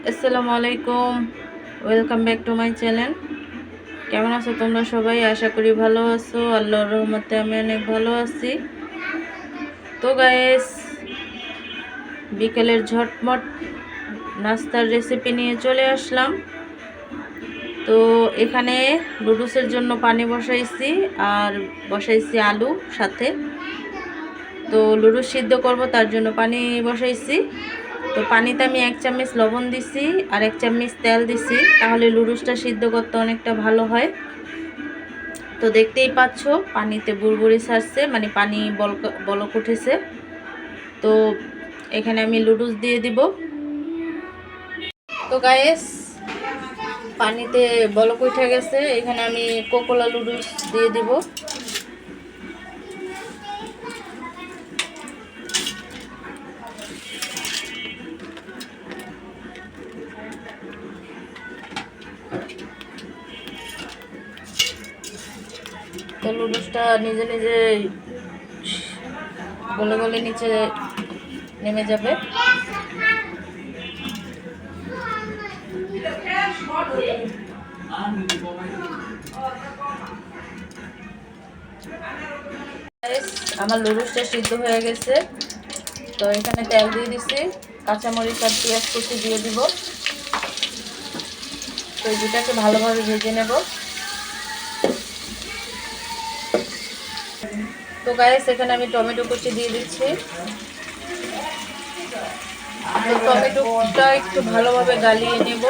আসসালামু আলাইকুম, welcome back to my channel. কেমন আছো তোমরা সবাই? আশা করি ভালো আছো। আল্লাহর রহমতে আমি অনেক ভালো আছি। তো গাইস, বিকেলের ঝটমট নাস্তার রেসিপি নিয়ে চলে আসলাম। তো এখানে নুডলসের জন্য পানি বসাইছি আর বসাইছি আলু সাথে। তো নুডলস সিদ্ধ করব, তার জন্য পানি বসাইছি। তো পানিতে আমি 1 চামচ লবণ দিছি আর 1 চামচ তেল দিছি, তাহলে নুডলসটা সিদ্ধ করতে অনেকটা ভালো হয়। তো দেখতেই পাচ্ছ পানিতে বুড়বুড়ি ছাড়ছে, মানে পানি বলক উঠেছে। তো এখানে আমি নুডলস দিয়ে দিব। তো গাইস, পানিতে বলক উঠে গেছে, এখানে আমি কোকোলা নুডলস দিয়ে দিব। তো নুডলসটা নিজে নিজে গলে গলে নিচে নেমে যাবে। আমার নুডলসটা সিদ্ধ হয়ে গেছে। তো এখানে তেল দিয়ে দিছি, কাঁচামরিচ আর পেঁয়াজ কুচি দিয়ে দিব। তো এই দুটাকে ভালোভাবে ভেজে নেব। তো গাইস, এখানে আমি টমেটো কুচি দিয়ে দিচ্ছি। তো টমেটোটা একটু ভালোভাবে গালিয়ে নেব।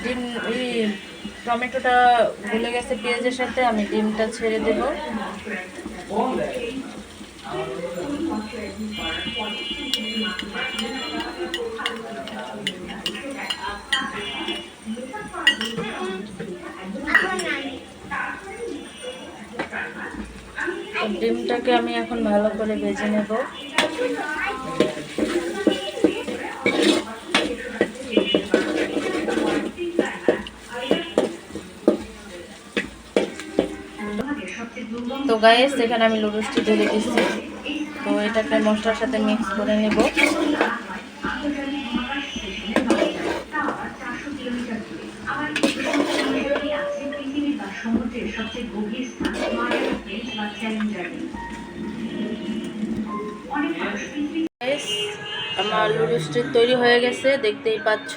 ডিম, টমেটোটা গলে গেছে পেঁয়াজের সাথে, আমি ডিমটা ছেড়ে দেব। ডিমটাকে আমি এখন ভালো করে ভেজে নেব। তো গাইস, এখানে আমি নুডলসটি ঢেলে দিচ্ছি। তো এটাকে মশলার সাথে মিক্স করে নেব। আমার নুডলসটি তৈরি হয়ে গেছে, দেখতেই পাচ্ছ।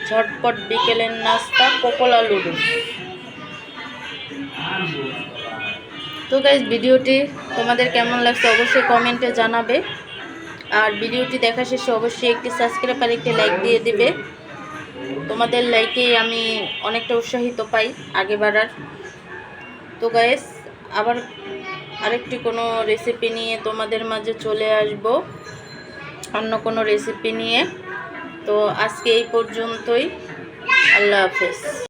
ঝটপট বিকেলের নাস্তা কোকোলা নুডলস। তো গাইস, ভিডিওটি তোমাদের কেমন লাগছে অবশ্যই কমেন্টে জানাবে। আর ভিডিওটি দেখা শেষে অবশ্যই একটি সাবস্ক্রাইব আর একটি লাইক দিয়ে দিবে। তোমাদের লাইকেই আমি অনেকটা উৎসাহিত পাই আগে বাড়ার। তো গাইস, আবার আরেকটি কোনো রেসিপি নিয়ে তোমাদের মাঝে চলে আসব, অন্য কোনো রেসিপি নিয়ে। তো আজকে এই পর্যন্তই। আল্লাহ হাফেজ।